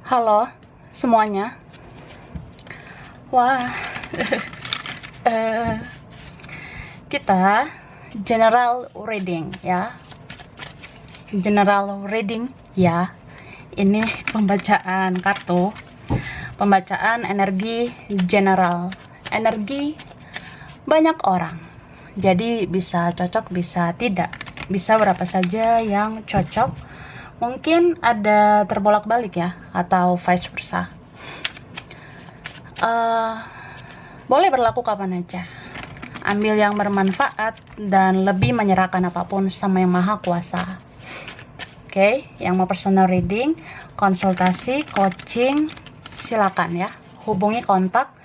Halo semuanya. Wah, kita general reading ya. General reading ya. Ini pembacaan kartu, pembacaan energi general, energi banyak orang. Jadi bisa cocok, bisa tidak, bisa berapa saja yang cocok. Mungkin ada terbolak-balik ya, atau vice versa. Boleh berlaku kapan aja. Ambil yang bermanfaat dan lebih menyerahkan apapun sama yang maha kuasa. Oke, yang mau personal reading, konsultasi, coaching, silakan ya. Hubungi kontak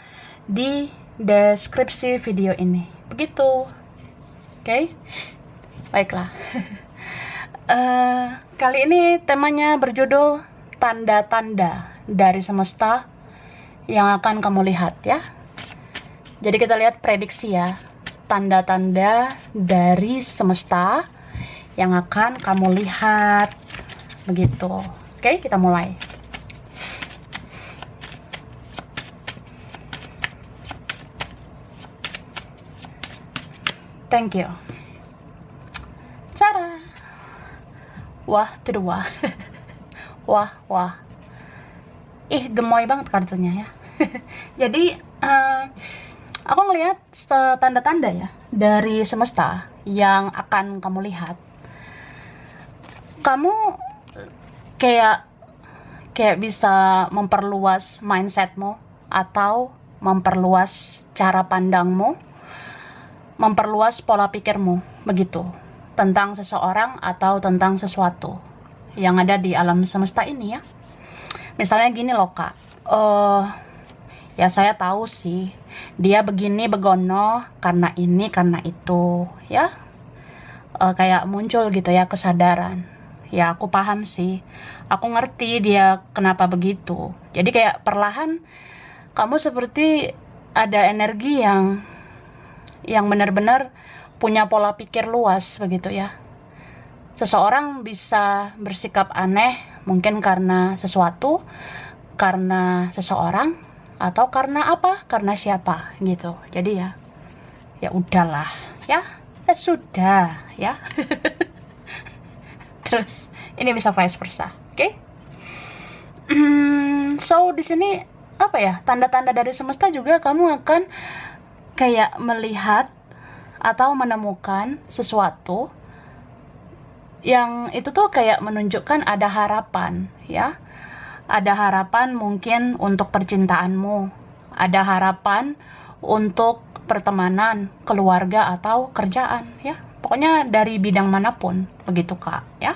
di deskripsi video ini. Begitu. Oke, baiklah. Kali ini temanya berjudul tanda-tanda dari semesta yang akan kamu lihat ya. Jadi kita lihat prediksi ya, tanda-tanda dari semesta yang akan kamu lihat begitu. Oke, kita mulai. Thank you. Cara. Wah, itu wah. Wah. Gemoy banget kartunya ya. Jadi, aku ngelihat tanda-tanda ya dari semesta yang akan kamu lihat. Kamu kayak bisa memperluas mindsetmu atau memperluas cara pandangmu, memperluas pola pikirmu begitu tentang seseorang atau tentang sesuatu yang ada di alam semesta ini ya. Misalnya gini loh kak, ya saya tahu sih dia begini begono karena ini karena itu ya, kayak muncul gitu ya kesadaran. Ya aku paham sih, aku ngerti dia kenapa begitu. Jadi kayak perlahan kamu seperti ada energi yang benar-benar punya pola pikir luas begitu ya. Seseorang bisa bersikap aneh mungkin karena sesuatu, karena seseorang, atau karena apa, karena siapa gitu. Jadi ya udahlah ya sudah ya. Terus ini bisa vice versa, oke? So di sini apa ya, tanda-tanda dari semesta juga kamu akan kayak melihat atau menemukan sesuatu yang itu tuh kayak menunjukkan ada harapan ya. Ada harapan mungkin untuk percintaanmu, ada harapan untuk pertemanan, keluarga, atau kerjaan ya. Pokoknya dari bidang manapun begitu kak ya.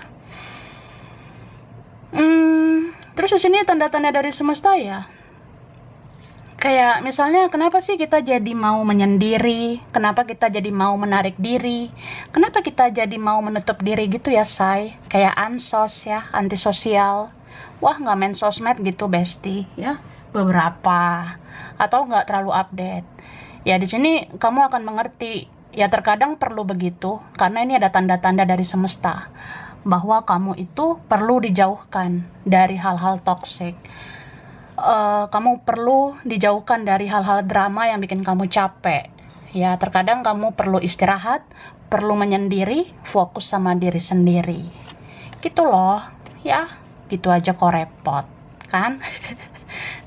Terus di sini tanda-tanda dari semesta ya. Kayak misalnya kenapa sih kita jadi mau menyendiri, kenapa kita jadi mau menarik diri, kenapa kita jadi mau menutup diri gitu ya say, kayak ansos ya, antisosial. Wah nggak main sosmed gitu bestie ya, beberapa, atau nggak terlalu update. Ya di sini kamu akan mengerti, ya terkadang perlu begitu, karena ini ada tanda-tanda dari semesta, bahwa kamu itu perlu dijauhkan dari hal-hal toksik. Kamu perlu dijauhkan dari hal-hal drama yang bikin kamu capek. Ya, terkadang kamu perlu istirahat, perlu menyendiri, fokus sama diri sendiri. Gitu loh, ya. Gitu aja kok repot, kan?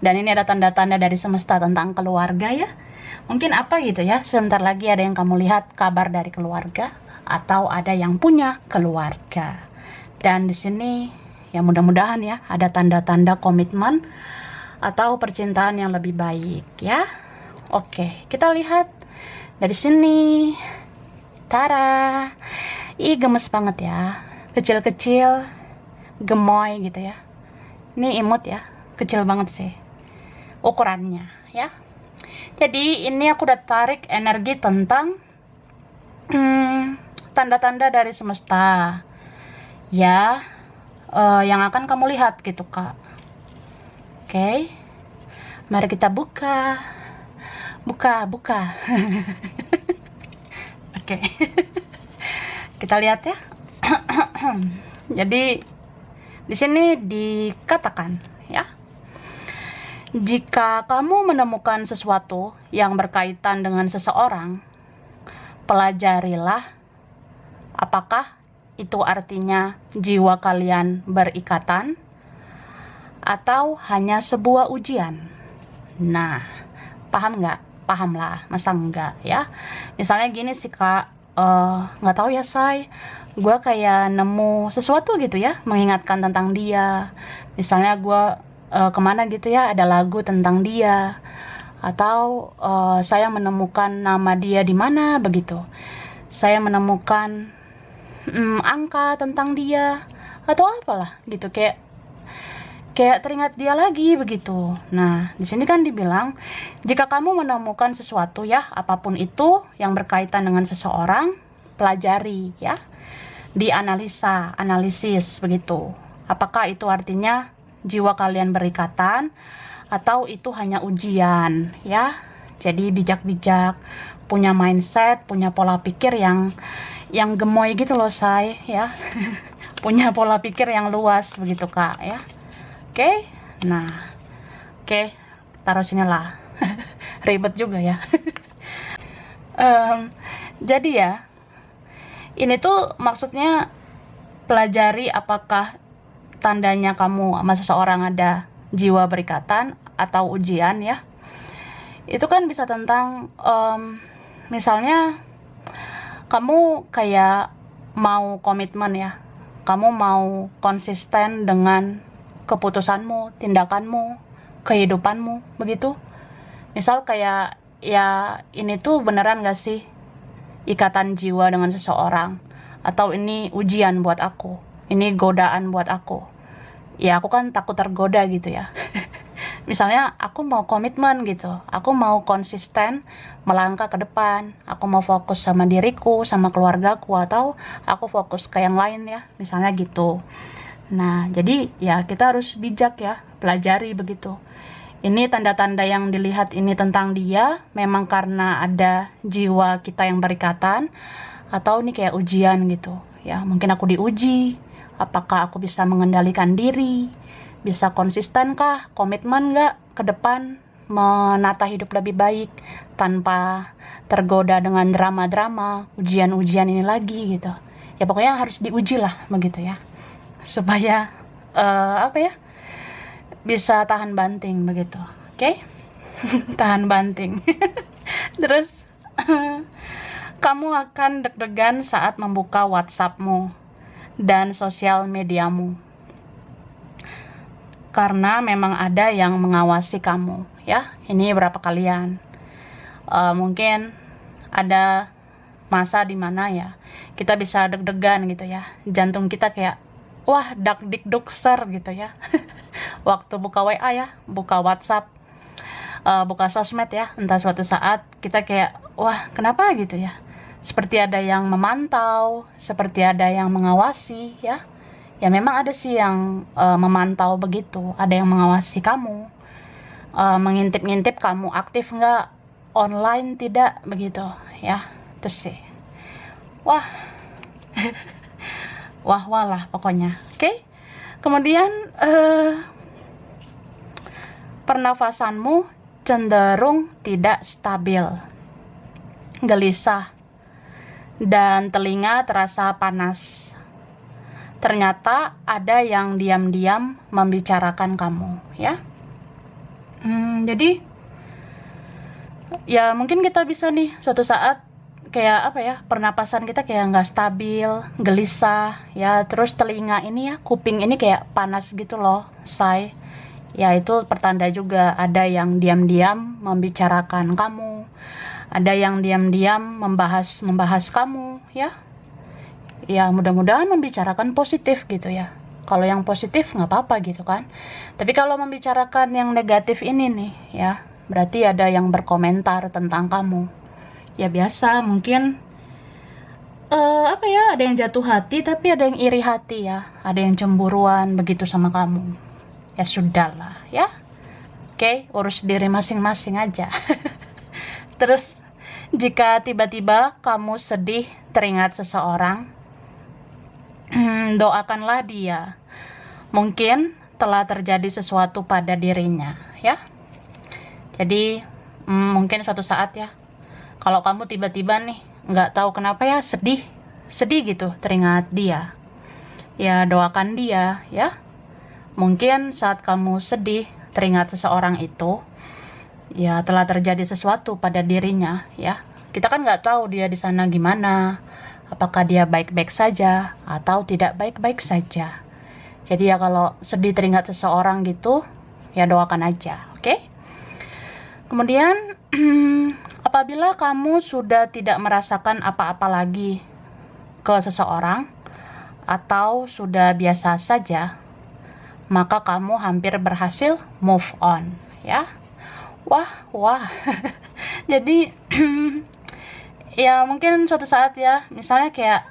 Dan ini ada tanda-tanda dari semesta tentang keluarga ya. Mungkin apa gitu ya, sebentar lagi ada yang kamu lihat kabar dari keluarga, atau ada yang punya keluarga. Dan di sini ya mudah-mudahan ya ada tanda-tanda komitmen atau percintaan yang lebih baik ya. Oke, kita lihat dari sini. Tara. Gemes banget ya. Kecil-kecil, gemoy gitu ya. Ini imut ya, kecil banget sih ukurannya ya. Jadi ini aku udah tarik energi tentang tanda-tanda dari semesta ya, yang akan kamu lihat gitu kak. Oke, mari kita buka. Oke, kita lihat ya. Jadi di sini dikatakan ya, Jika kamu menemukan sesuatu yang berkaitan dengan seseorang, pelajarilah apakah itu artinya jiwa kalian berikatan atau hanya sebuah ujian. Nah, paham nggak? Paham lah, masa enggak ya? Misalnya gini sih kak, nggak tahu ya say, gue kayak nemu sesuatu gitu ya, mengingatkan tentang dia. Misalnya gue kemana gitu ya, ada lagu tentang dia, atau saya menemukan nama dia di mana begitu. Saya menemukan angka tentang dia atau apalah gitu, kayak teringat dia lagi begitu. Nah, di sini kan dibilang jika kamu menemukan sesuatu ya, apapun itu yang berkaitan dengan seseorang, pelajari ya, dianalisa, analisis begitu. Apakah itu artinya jiwa kalian berikatan atau itu hanya ujian ya. Jadi bijak-bijak, punya mindset, punya pola pikir yang gemoy gitu loh say ya. Punya pola pikir yang luas begitu kak ya. Oke. Nah, oke, taruh sini lah. Ribet juga ya. Jadi ya, ini tuh maksudnya pelajari apakah tandanya kamu sama seseorang ada jiwa berikatan atau ujian ya. Itu kan bisa tentang misalnya kamu kayak mau komitmen ya, kamu mau konsisten dengan keputusanmu, tindakanmu, kehidupanmu, begitu. Misal kayak, ya ini tuh beneran gak sih ikatan jiwa dengan seseorang, atau ini ujian buat aku, ini godaan buat aku. Ya aku kan takut tergoda gitu ya. Misalnya aku mau komitmen gitu, aku mau konsisten melangkah ke depan, aku mau fokus sama diriku, sama keluargaku, atau aku fokus ke yang lain ya, misalnya gitu. Nah, jadi ya kita harus bijak ya, pelajari begitu. Ini tanda-tanda yang dilihat ini tentang dia, memang karena ada jiwa kita yang berikatan, atau ini kayak ujian gitu. Ya, mungkin aku diuji, apakah aku bisa mengendalikan diri, bisa konsistenkah, komitmen nggak ke depan, menata hidup lebih baik, tanpa tergoda dengan drama-drama, ujian-ujian ini lagi gitu. Ya pokoknya harus diuji lah begitu ya. Supaya bisa tahan banting begitu. Oke? Tahan banting. Terus kamu akan deg-degan saat membuka WhatsAppmu dan sosial mediamu, karena memang ada yang mengawasi kamu ya. Ini berapa kalian mungkin ada masa dimana ya kita bisa deg-degan gitu ya, jantung kita kayak wah dak dik duk ser gitu ya. Waktu buka WA ya, buka WhatsApp, buka sosmed ya, entah suatu saat kita kayak wah kenapa gitu ya, seperti ada yang memantau, seperti ada yang mengawasi ya. Ya memang ada sih yang memantau begitu, ada yang mengawasi kamu, mengintip-ngintip kamu aktif nggak, online tidak begitu ya. Terus sih wah wah lah pokoknya. Oke. Kemudian pernafasanmu cenderung tidak stabil, gelisah, dan telinga terasa panas. Ternyata ada yang diam-diam membicarakan kamu ya. Jadi ya mungkin kita bisa nih suatu saat kayak pernapasan kita kayak nggak stabil, gelisah ya, terus telinga ini ya, kuping ini kayak panas gitu loh say ya. Itu pertanda juga ada yang diam-diam membicarakan kamu, ada yang diam-diam membahas kamu ya. Ya mudah-mudahan membicarakan positif gitu ya. Kalau yang positif nggak apa-apa gitu kan. Tapi kalau membicarakan yang negatif ini nih ya, berarti ada yang berkomentar tentang kamu. Ya biasa mungkin ada yang jatuh hati, tapi ada yang iri hati ya, ada yang cemburuan begitu sama kamu. Ya sudahlah ya. Oke, urus diri masing-masing aja. Terus jika tiba-tiba kamu sedih teringat seseorang, doakanlah dia. Mungkin telah terjadi sesuatu pada dirinya ya. Jadi mungkin suatu saat ya, kalau kamu tiba-tiba nih nggak tahu kenapa ya sedih gitu teringat dia, ya doakan dia ya. Mungkin saat kamu sedih teringat seseorang itu, ya telah terjadi sesuatu pada dirinya ya. Kita kan nggak tahu dia di sana gimana, apakah dia baik-baik saja atau tidak baik-baik saja. Jadi ya kalau sedih teringat seseorang gitu, ya doakan aja, oke? Kemudian apabila kamu sudah tidak merasakan apa-apa lagi ke seseorang atau sudah biasa saja, maka kamu hampir berhasil move on ya. Wah. Jadi ya mungkin suatu saat ya, misalnya kayak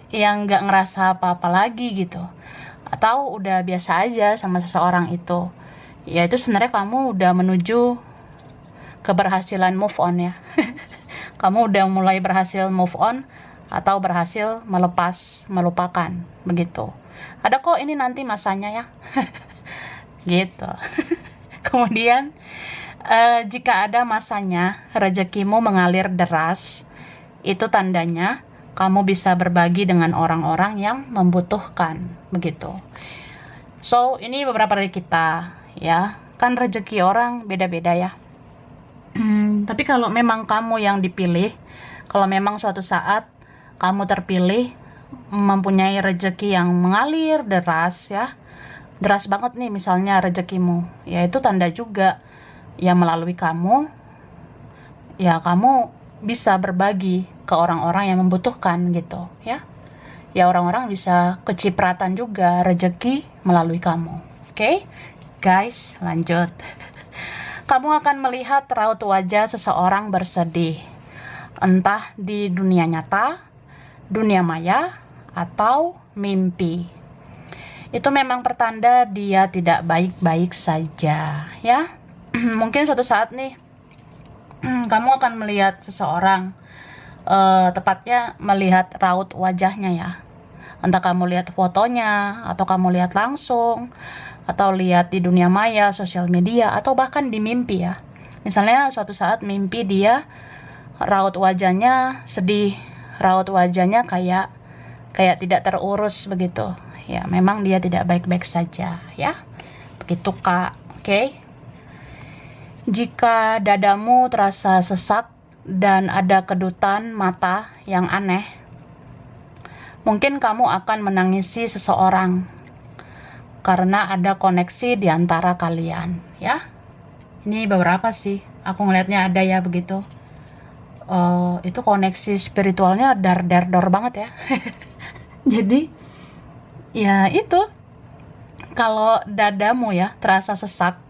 yang nggak ngerasa apa-apa lagi gitu, atau udah biasa aja sama seseorang itu, ya itu sebenarnya kamu udah menuju keberhasilan move on ya. Kamu udah mulai berhasil move on atau berhasil melupakan begitu. Ada kok ini nanti masanya ya. Gitu. Kemudian jika ada masanya rezekimu mengalir deras, itu tandanya kamu bisa berbagi dengan orang-orang yang membutuhkan begitu. So ini beberapa dari kita ya, kan rezeki orang beda-beda ya. Tapi kalau memang kamu yang dipilih, kalau memang suatu saat kamu terpilih mempunyai rezeki yang mengalir deras ya, deras banget nih misalnya rezekimu, ya itu tanda juga ya melalui kamu, ya kamu bisa berbagi ke orang-orang yang membutuhkan gitu ya. Ya orang-orang bisa kecipratan juga rezeki melalui kamu. Oke, guys, lanjut. Kamu akan melihat raut wajah seseorang bersedih, entah di dunia nyata, dunia maya, atau mimpi. Itu memang pertanda dia tidak baik-baik saja ya. Mungkin suatu saat nih kamu akan melihat seseorang, tepatnya melihat raut wajahnya ya. Entah kamu lihat fotonya, atau kamu lihat langsung, atau lihat di dunia maya, sosial media, atau bahkan di mimpi ya. Misalnya suatu saat mimpi dia raut wajahnya sedih, raut wajahnya kayak tidak terurus begitu. Ya, memang dia tidak baik-baik saja ya. Begitu Kak. Oke. Jika dadamu terasa sesak dan ada kedutan mata yang aneh, mungkin kamu akan menangisi seseorang karena ada koneksi di antara kalian ya. Ini beberapa sih, aku ngelihatnya ada ya begitu. Itu koneksi spiritualnya dar banget ya. Jadi ya itu, kalau dadamu ya terasa sesak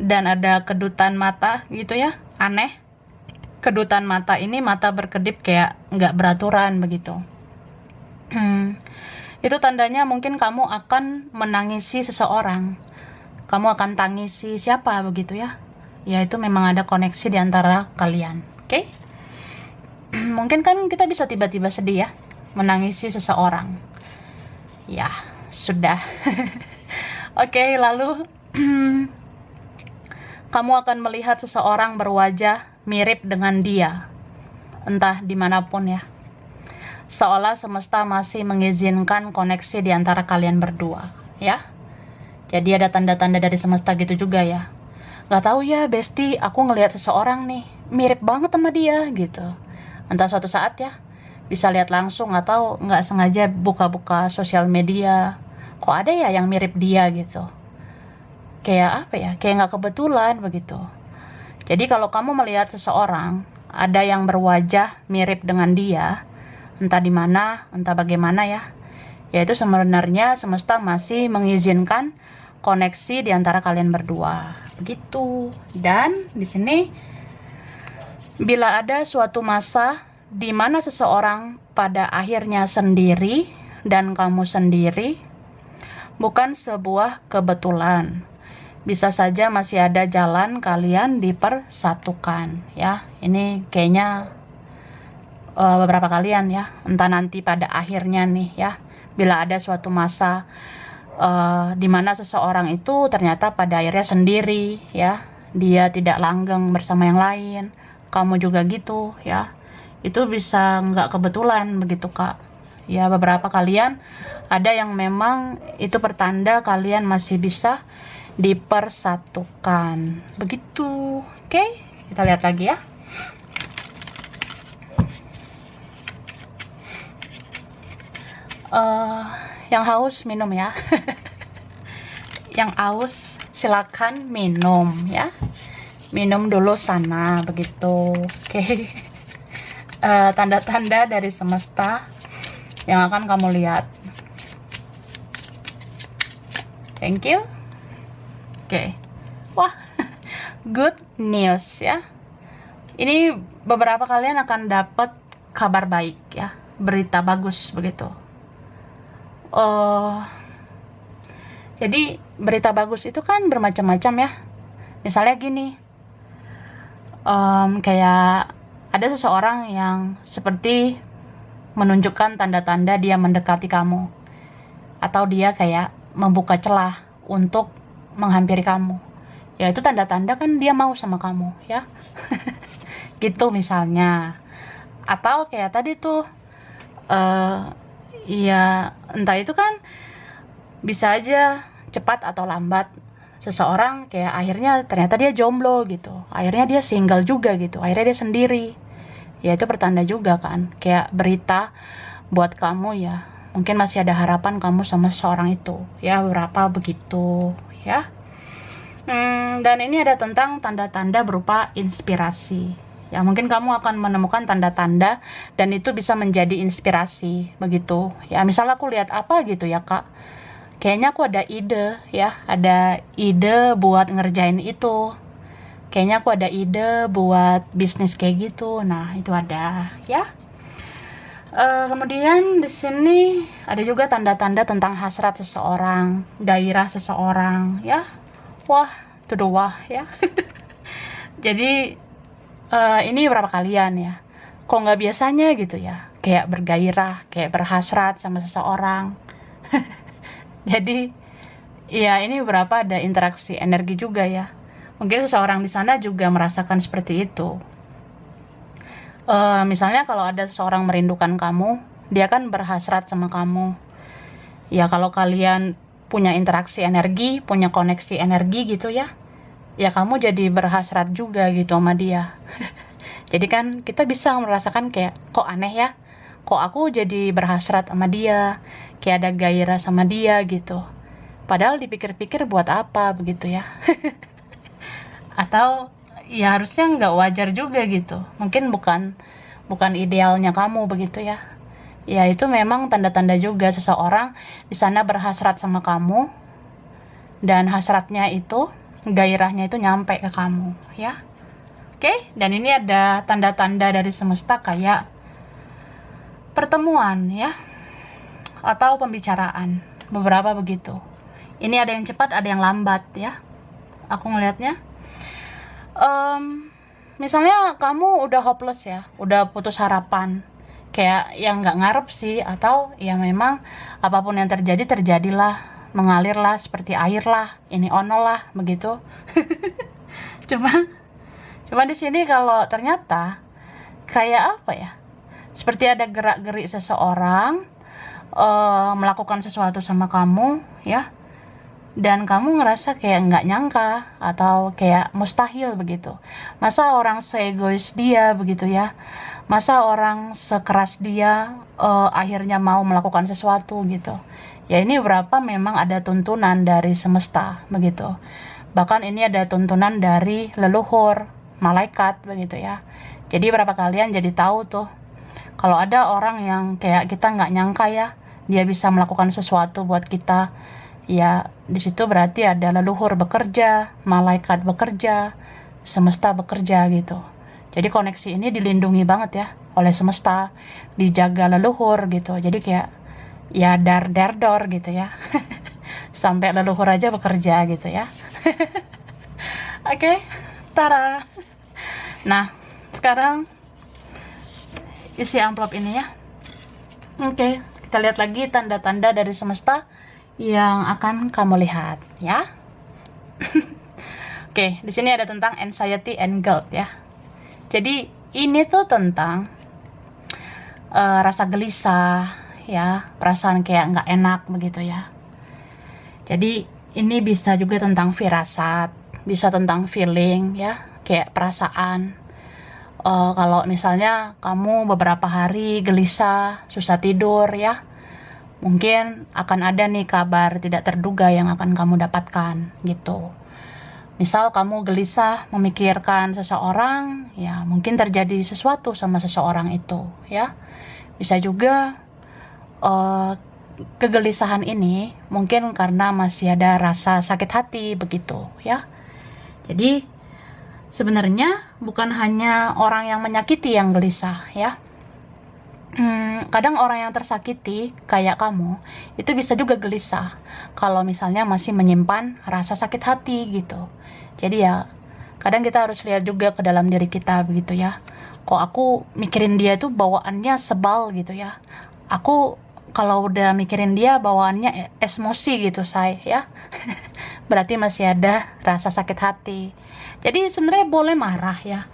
dan ada kedutan mata gitu ya, aneh. Kedutan mata ini mata berkedip kayak nggak beraturan begitu. Itu tandanya mungkin kamu akan menangisi seseorang. Kamu akan tangisi siapa begitu ya. Ya itu memang ada koneksi di antara kalian. Oke? Mungkin kan kita bisa tiba-tiba sedih ya, menangisi seseorang. Ya, sudah. Oke, lalu kamu akan melihat seseorang berwajah mirip dengan dia, entah dimanapun ya. Seolah semesta masih mengizinkan koneksi di antara kalian berdua, ya. Jadi ada tanda-tanda dari semesta gitu juga ya. Gak tahu ya, Besti, aku ngelihat seseorang nih, mirip banget sama dia gitu. Entah suatu saat ya, bisa lihat langsung atau nggak sengaja buka-buka sosial media, kok ada ya yang mirip dia gitu. Kayak apa ya, kayak nggak kebetulan begitu. Jadi kalau kamu melihat seseorang, ada yang berwajah mirip dengan dia, entah di mana, entah bagaimana ya, yaitu sebenarnya semesta masih mengizinkan koneksi di antara kalian berdua, begitu. Dan di sini, bila ada suatu masa di mana seseorang pada akhirnya sendiri dan kamu sendiri, bukan sebuah kebetulan. Bisa saja masih ada jalan kalian dipersatukan, ya. Ini kayaknya beberapa kalian ya, entah nanti pada akhirnya nih ya, bila ada suatu masa di mana seseorang itu ternyata pada akhirnya sendiri ya, dia tidak langgeng bersama yang lain, kamu juga gitu ya. Itu bisa nggak kebetulan begitu Kak. Ya, beberapa kalian ada yang memang itu pertanda kalian masih bisa dipersatukan. Begitu. Oke, kita lihat lagi ya. Yang haus minum ya. Yang haus silakan minum ya. Minum dulu sana begitu. Oke. Tanda-tanda dari semesta yang akan kamu lihat. Thank you. Oke. Wah, good news ya. Ini beberapa kalian akan dapat kabar baik ya, berita bagus begitu. Jadi berita bagus itu kan bermacam-macam ya. Misalnya gini, kayak ada seseorang yang seperti menunjukkan tanda-tanda dia mendekati kamu, atau dia kayak membuka celah untuk menghampiri kamu. Ya itu tanda-tanda kan dia mau sama kamu ya. Gitu misalnya. Atau kayak tadi tuh ya entah itu kan bisa aja cepat atau lambat seseorang kayak akhirnya ternyata dia jomblo gitu, akhirnya dia single juga gitu, akhirnya dia sendiri. Ya itu pertanda juga kan, kayak berita buat kamu ya, mungkin masih ada harapan kamu sama seseorang itu ya, berapa begitu ya. Dan ini ada tentang tanda-tanda berupa inspirasi ya, mungkin kamu akan menemukan tanda-tanda dan itu bisa menjadi inspirasi begitu ya. Misal aku lihat apa gitu ya Kak, kayaknya aku ada ide ya, ada ide buat ngerjain itu, kayaknya aku ada ide buat bisnis kayak gitu. Nah itu ada ya. Kemudian di sini ada juga tanda-tanda tentang hasrat seseorang, gairah seseorang ya. Wah, tuh wah ya. Jadi ini berapa kalian ya? Kok nggak biasanya gitu ya? Kayak bergairah, kayak berhasrat sama seseorang. Jadi ya ini beberapa ada interaksi energi juga ya. Mungkin seseorang di sana juga merasakan seperti itu. Misalnya kalau ada seseorang merindukan kamu, dia kan berhasrat sama kamu. Ya kalau kalian punya interaksi energi, punya koneksi energi gitu ya, ya kamu jadi berhasrat juga gitu sama dia. Jadi kan kita bisa merasakan kayak, kok aneh ya, kok aku jadi berhasrat sama dia, kayak ada gairah sama dia gitu. Padahal dipikir-pikir buat apa begitu ya. Atau ya harusnya nggak wajar juga gitu, mungkin bukan idealnya kamu begitu ya. Ya itu memang tanda-tanda juga seseorang di sana berhasrat sama kamu, dan hasratnya itu, gairahnya itu nyampe ke kamu ya. Oke, dan ini ada tanda-tanda dari semesta kayak pertemuan ya, atau pembicaraan, beberapa begitu. Ini ada yang cepat, ada yang lambat ya, aku ngelihatnya. Misalnya kamu udah hopeless ya, udah putus harapan, kayak yang nggak ngarep sih, atau ya memang apapun yang terjadi terjadilah, mengalirlah seperti air lah, ini ono lah begitu. cuma di sini kalau ternyata kayak apa ya, seperti ada gerak-gerik seseorang melakukan sesuatu sama kamu ya, dan kamu ngerasa kayak nggak nyangka atau kayak mustahil begitu. Masa orang seegois dia begitu ya, masa orang sekeras dia akhirnya mau melakukan sesuatu gitu ya. Ini berapa memang ada tuntunan dari semesta begitu, bahkan ini ada tuntunan dari leluhur, malaikat begitu ya. Jadi berapa kalian jadi tahu tuh kalau ada orang yang kayak kita nggak nyangka ya, dia bisa melakukan sesuatu buat kita. Ya, di situ berarti ada leluhur bekerja, malaikat bekerja, semesta bekerja gitu. Jadi koneksi ini dilindungi banget ya oleh semesta, dijaga leluhur gitu. Jadi kayak ya dar gitu ya. Sampai leluhur aja bekerja gitu ya. Oke, tara. Nah, sekarang isi amplop ini ya. Oke, kita lihat lagi tanda-tanda dari semesta yang akan kamu lihat ya. Oke, di sini ada tentang anxiety and guilt ya. Jadi ini tuh tentang rasa gelisah ya, perasaan kayak nggak enak begitu ya. Jadi ini bisa juga tentang firasat, bisa tentang feeling ya, kayak perasaan. Kalau misalnya kamu beberapa hari gelisah, susah tidur ya, mungkin akan ada nih kabar tidak terduga yang akan kamu dapatkan gitu. Misal kamu gelisah memikirkan seseorang, ya mungkin terjadi sesuatu sama seseorang itu ya. Bisa juga kegelisahan ini mungkin karena masih ada rasa sakit hati begitu ya. Jadi sebenarnya bukan hanya orang yang menyakiti yang gelisah ya. Kadang orang yang tersakiti kayak kamu itu bisa juga gelisah kalau misalnya masih menyimpan rasa sakit hati gitu. Jadi ya kadang kita harus lihat juga ke dalam diri kita begitu ya. Kok aku mikirin dia tuh bawaannya sebal gitu ya. Aku kalau udah mikirin dia bawaannya emosi gitu say ya. Berarti masih ada rasa sakit hati. Jadi sebenarnya boleh marah ya.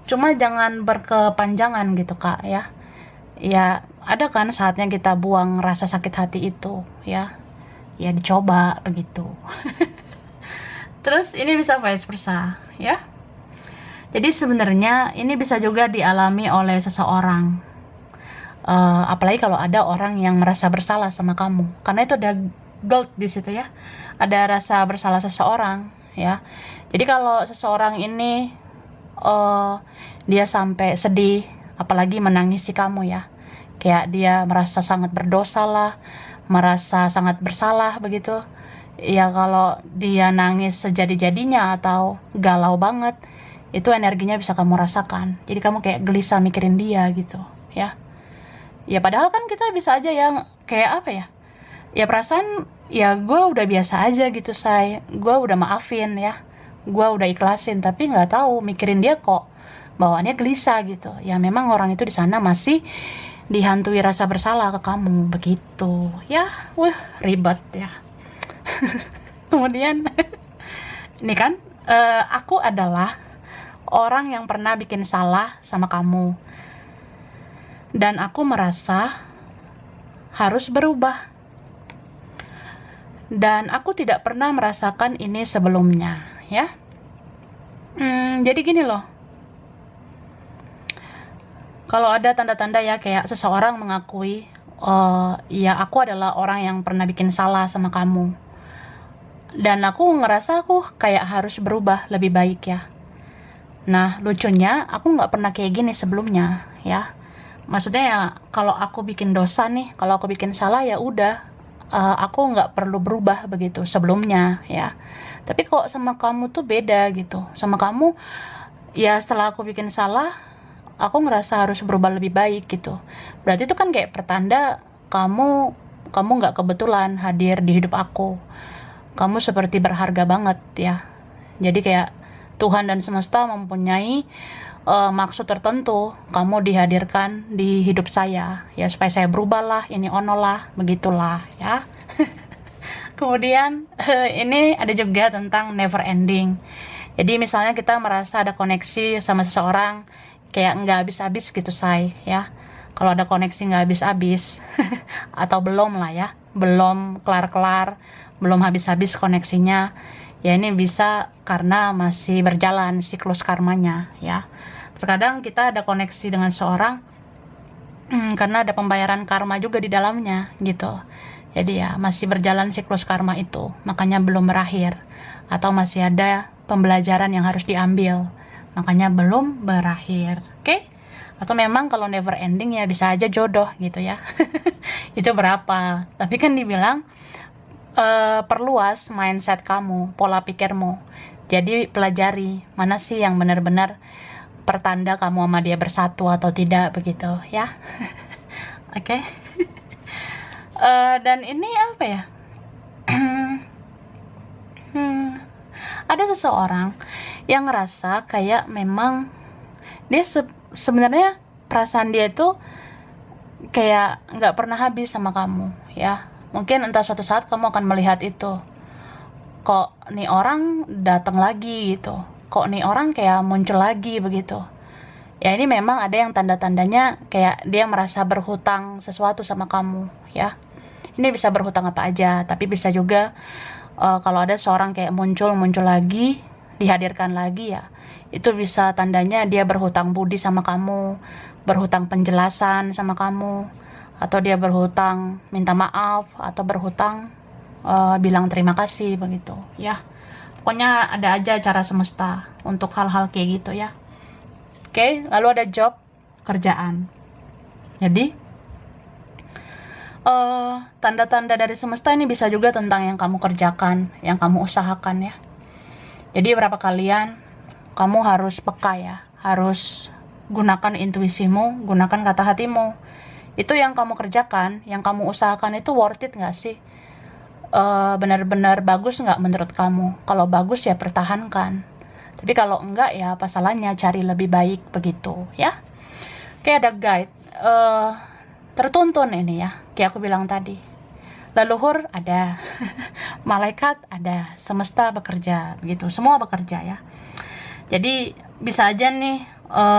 Cuma jangan berkepanjangan gitu Kak ya. Ya ada kan saatnya kita buang rasa sakit hati itu ya. Ya dicoba begitu. Terus ini bisa vice versa ya. Jadi sebenarnya ini bisa juga dialami oleh seseorang. Apalagi kalau ada orang yang merasa bersalah sama kamu, karena itu ada guilt di situ ya, ada rasa bersalah seseorang ya. Jadi kalau seseorang ini dia sampai sedih, apalagi menangisi kamu ya, kayak dia merasa sangat berdosa lah, merasa sangat bersalah begitu ya. Kalau dia nangis sejadi-jadinya atau galau banget, itu energinya bisa kamu rasakan. Jadi kamu kayak gelisah mikirin dia gitu ya. Ya padahal kan kita bisa aja yang kayak apa ya, ya perasaan ya gue udah biasa aja gitu say, gue udah maafin ya, gue udah ikhlasin, tapi nggak tahu mikirin dia kok bawaannya gelisah gitu. Ya memang orang itu di sana masih dihantui rasa bersalah ke kamu begitu ya. Ribet ya. Kemudian ini kan aku adalah orang yang pernah bikin salah sama kamu, dan aku merasa harus berubah. Dan aku tidak pernah merasakan ini sebelumnya, ya. Jadi gini loh. Kalau ada tanda-tanda ya kayak seseorang mengakui, ya aku adalah orang yang pernah bikin salah sama kamu. Dan aku ngerasa aku kayak harus berubah lebih baik ya. Nah, lucunya aku nggak pernah kayak gini sebelumnya, ya. Maksudnya ya kalau aku bikin dosa nih, kalau aku bikin salah ya udah, aku nggak perlu berubah begitu sebelumnya ya. Tapi kok sama kamu tuh beda gitu. Sama kamu ya setelah aku bikin salah, aku ngerasa harus berubah lebih baik gitu. Berarti itu kan kayak pertanda kamu nggak kebetulan hadir di hidup aku. Kamu seperti berharga banget ya. Jadi kayak Tuhan dan semesta mempunyai maksud tertentu kamu dihadirkan di hidup saya ya, supaya saya berubah lah, ini ono lah, begitulah ya. Kemudian ini ada juga tentang never ending. Jadi misalnya kita merasa ada koneksi sama seseorang kayak nggak habis-habis gitu say ya. Kalau ada koneksi nggak habis-habis atau belum lah ya, belum kelar-kelar, belum habis-habis koneksinya, ya ini bisa karena masih berjalan siklus karmanya ya. Terkadang kita ada koneksi dengan seorang karena ada pembayaran karma juga di dalamnya gitu. Jadi ya masih berjalan siklus karma itu, makanya belum berakhir. Atau masih ada pembelajaran yang harus diambil, makanya belum berakhir. Oke? Atau memang kalau never ending ya bisa aja jodoh gitu ya. Itu berapa? Tapi kan dibilang perluas mindset kamu, pola pikirmu. Jadi pelajari mana sih yang benar-benar pertanda kamu sama dia bersatu atau tidak begitu ya. Oke. Dan ini apa ya? Ada seseorang yang ngerasa kayak memang dia sebenarnya perasaan dia itu kayak nggak pernah habis sama kamu ya. Mungkin entah suatu saat kamu akan melihat itu. kok nih orang datang lagi gitu, kok nih orang kayak muncul lagi begitu. Ya ini memang ada yang tanda-tandanya kayak dia merasa berhutang sesuatu sama kamu ya. Ini bisa berhutang apa aja, tapi bisa juga kalau ada seorang kayak muncul lagi, dihadirkan lagi ya, itu bisa tandanya dia berhutang budi sama kamu, berhutang penjelasan sama kamu, atau dia berhutang minta maaf, atau berhutang bilang terima kasih begitu ya. Pokoknya ada aja cara semesta untuk hal-hal kayak gitu ya. Oke, lalu ada job, kerjaan. Jadi tanda-tanda dari semesta ini bisa juga tentang yang kamu kerjakan, yang kamu usahakan ya. Jadi berapa kalian kamu harus peka ya, harus gunakan intuisimu, gunakan kata hatimu. Itu yang kamu kerjakan, yang kamu usahakan itu worth it nggak sih? Benar-benar bagus nggak menurut kamu? Kalau bagus ya pertahankan. Tapi kalau enggak ya apa salahnya cari lebih baik begitu ya. Kayak ada guide, tertuntun ini ya, kayak aku bilang tadi. Leluhur ada, malaikat ada, semesta bekerja begitu, semua bekerja ya. Jadi bisa aja nih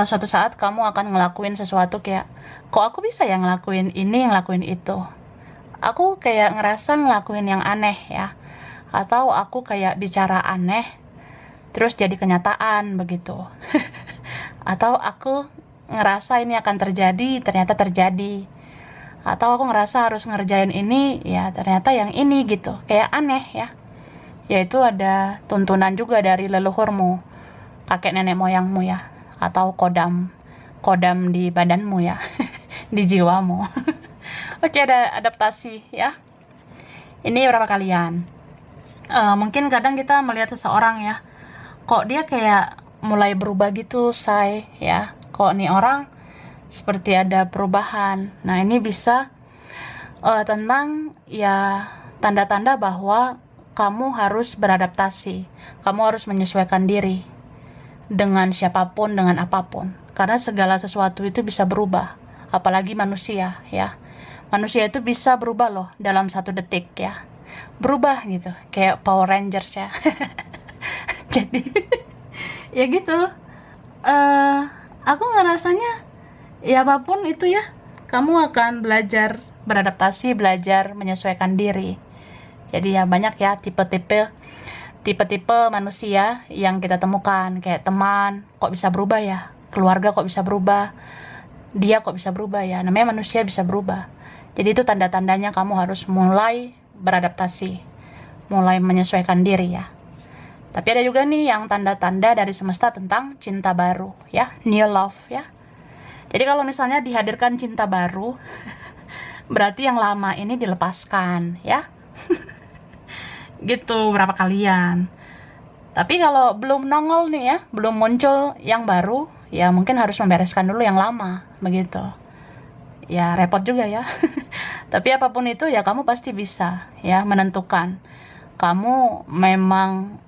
suatu saat kamu akan ngelakuin sesuatu kayak, kok aku bisa ya ngelakuin ini, ngelakuin itu. Aku kayak ngerasa ngelakuin yang aneh ya. Atau aku kayak bicara aneh, terus jadi kenyataan begitu. Atau aku ngerasa ini akan terjadi, ternyata terjadi. Atau aku ngerasa harus ngerjain ini, ya ternyata yang ini gitu. Kayak aneh ya. Yaitu ada tuntunan juga dari leluhurmu, kakek nenek moyangmu ya. Atau kodam di badanmu ya. Di jiwamu. Oke, ada adaptasi ya. Ini berapa kalian? Mungkin kadang kita melihat seseorang ya, kok dia kayak mulai berubah gitu, say ya. Kok nih orang seperti ada perubahan. Nah, ini bisa tentang ya tanda-tanda bahwa kamu harus beradaptasi. Kamu harus menyesuaikan diri dengan siapapun, dengan apapun. Karena segala sesuatu itu bisa berubah. Apalagi manusia ya. Manusia itu bisa berubah loh dalam 1 detik ya. Berubah gitu, kayak Power Rangers ya. Jadi ya gitu. Aku ngerasanya ya apapun itu ya, kamu akan belajar beradaptasi, belajar menyesuaikan diri. Jadi ya banyak ya tipe-tipe manusia yang kita temukan. Kayak teman, kok bisa berubah ya? Keluarga kok bisa berubah? Dia kok bisa berubah ya? Namanya manusia bisa berubah. Jadi itu tanda-tandanya kamu harus mulai beradaptasi, mulai menyesuaikan diri ya. Tapi ada juga nih yang tanda-tanda dari semesta tentang cinta baru ya, new love ya. Jadi kalau misalnya dihadirkan cinta baru, berarti yang lama ini dilepaskan ya. Gitu berapa kalian. Tapi kalau belum nongol nih ya, belum muncul yang baru, ya mungkin harus membereskan dulu yang lama begitu. Ya repot juga ya. Tapi apapun itu ya kamu pasti bisa ya menentukan kamu memang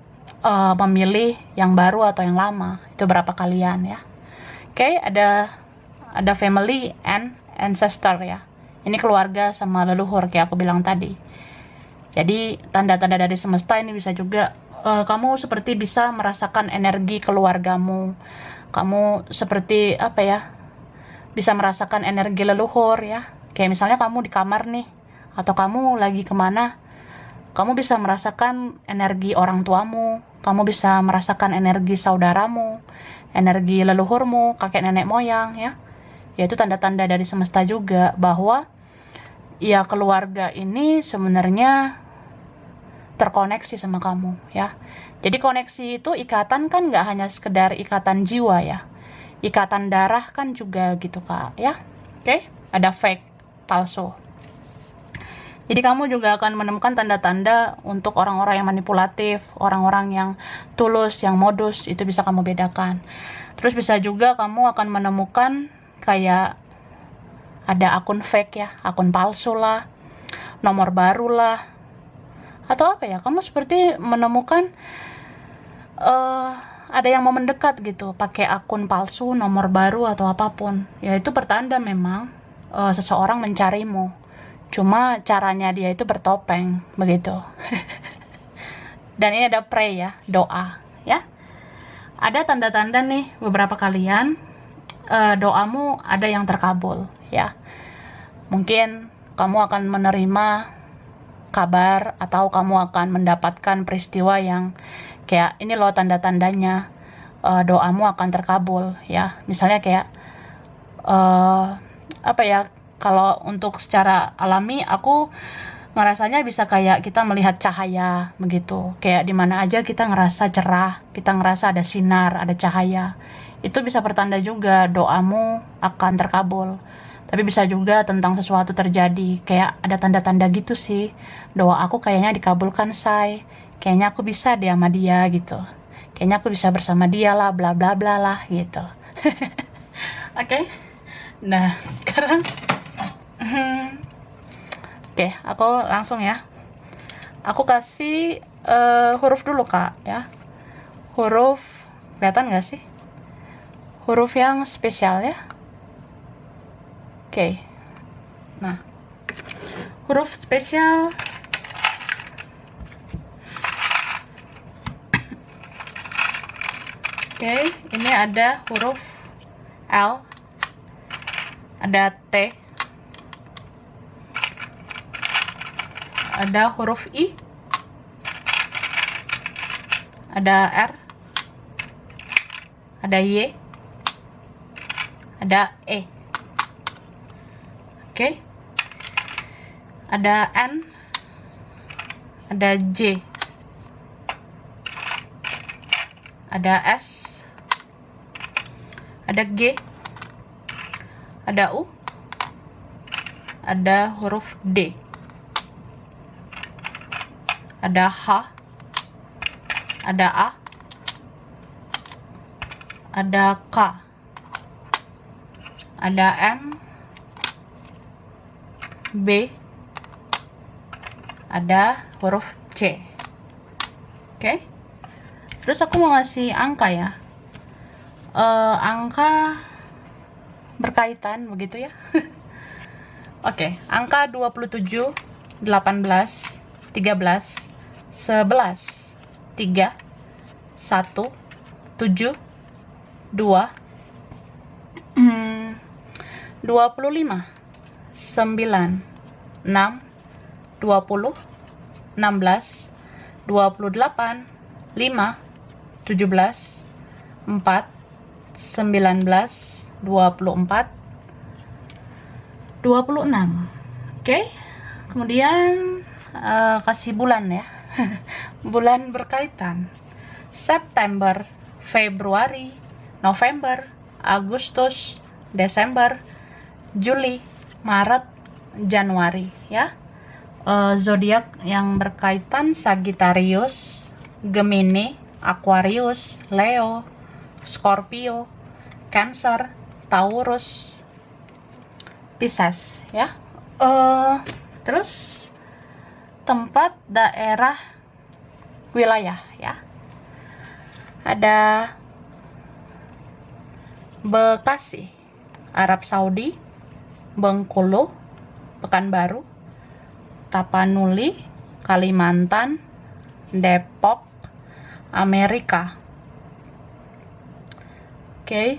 memilih yang baru atau yang lama. Itu berapa kalian ya. Oke, ada family and ancestor ya. Ini keluarga sama leluhur kayak aku bilang tadi. Jadi tanda-tanda dari semesta ini bisa juga kamu seperti bisa merasakan energi keluargamu. Kamu seperti apa ya? Bisa merasakan energi leluhur ya. Kayak misalnya kamu di kamar nih, atau kamu lagi kemana, kamu bisa merasakan energi orang tuamu, kamu bisa merasakan energi saudaramu, energi leluhurmu, kakek nenek moyang ya. Yaitu tanda-tanda dari semesta juga bahwa ya keluarga ini sebenarnya terkoneksi sama kamu ya. Jadi koneksi itu ikatan kan nggak hanya sekedar ikatan jiwa ya. Ikatan darah kan juga gitu kak ya. Oke, ada fake, palsu. Jadi kamu juga akan menemukan tanda-tanda untuk orang-orang yang manipulatif, orang-orang yang tulus, yang modus, itu bisa kamu bedakan. Terus bisa juga kamu akan menemukan kayak ada akun fake ya, akun palsu lah, nomor baru lah, atau apa ya, kamu seperti menemukan ada yang mau mendekat gitu, pakai akun palsu, nomor baru atau apapun. Ya itu pertanda memang seseorang mencarimu. Cuma caranya dia itu bertopeng begitu. Dan ini ada pray ya, doa ya. Ada tanda-tanda nih beberapa kalian doamu ada yang terkabul ya. Mungkin kamu akan menerima kabar atau kamu akan mendapatkan peristiwa yang kayak ini loh tanda-tandanya doamu akan terkabul ya. Misalnya kayak apa ya, kalau untuk secara alami aku ngerasanya bisa kayak kita melihat cahaya begitu, kayak dimana aja kita ngerasa cerah, kita ngerasa ada sinar, ada cahaya. Itu bisa pertanda juga doamu akan terkabul. Tapi bisa juga tentang sesuatu terjadi, kayak ada tanda-tanda gitu sih, doa aku kayaknya dikabulkan, say, kayaknya aku bisa deh sama dia gitu, kayaknya aku bisa bersama dia lah, bla bla bla lah gitu. Oke. Nah sekarang oke, aku langsung ya. Aku kasih huruf dulu kak ya. Huruf, kelihatan gak sih? Huruf yang spesial ya. Oke. Nah, huruf spesial. Oke, ini ada huruf L, ada T, ada huruf I, ada R, ada Y, ada E. Oke. Ada N, ada J, ada S, ada G, ada U, ada huruf D, ada H, ada A, ada K, ada M, B, ada huruf C. Oke. Terus aku mau ngasih angka ya. Angka berkaitan begitu ya. Oke, angka 27, 18, 13, 11, 3, 1, 7, 2, 25, 9, 6, 20, 16, 28, 5, 17, 4, 19, 24, 26. Oke. Kemudian kasih bulan ya. Bulan berkaitan. September, Februari, November, Agustus, Desember, Juli, Maret, Januari ya. Zodiak yang berkaitan Sagittarius, Gemini, Aquarius, Leo, Scorpio, Cancer, Taurus, Pisces ya. Terus tempat, daerah, wilayah ya. Ada Bekasi, Arab Saudi, Bengkulu, Pekanbaru, Tapanuli, Kalimantan, Depok, Amerika. Oke.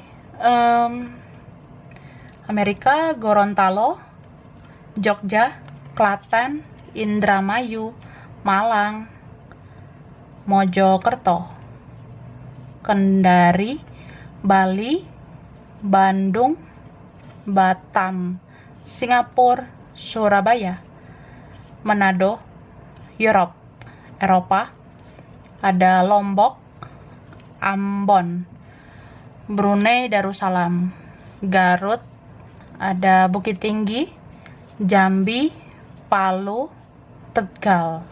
Amerika, Gorontalo, Jogja, Klaten, Indramayu, Malang, Mojokerto, Kendari, Bali, Bandung, Batam, Singapura, Surabaya, Manado, Eropa, ada Lombok, Ambon, Brunei Darussalam, Garut, ada Bukit Tinggi, Jambi, Palu, Tegal,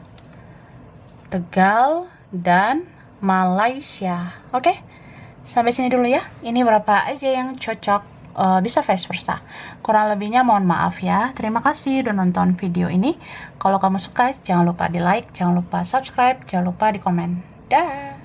dan Malaysia. Oke, sampai sini dulu ya. Ini berapa aja yang cocok, bisa vice versa. Kurang lebihnya mohon maaf ya. Terima kasih udah nonton video ini. Kalau kamu suka, jangan lupa di like, jangan lupa subscribe, jangan lupa di komen. Dah.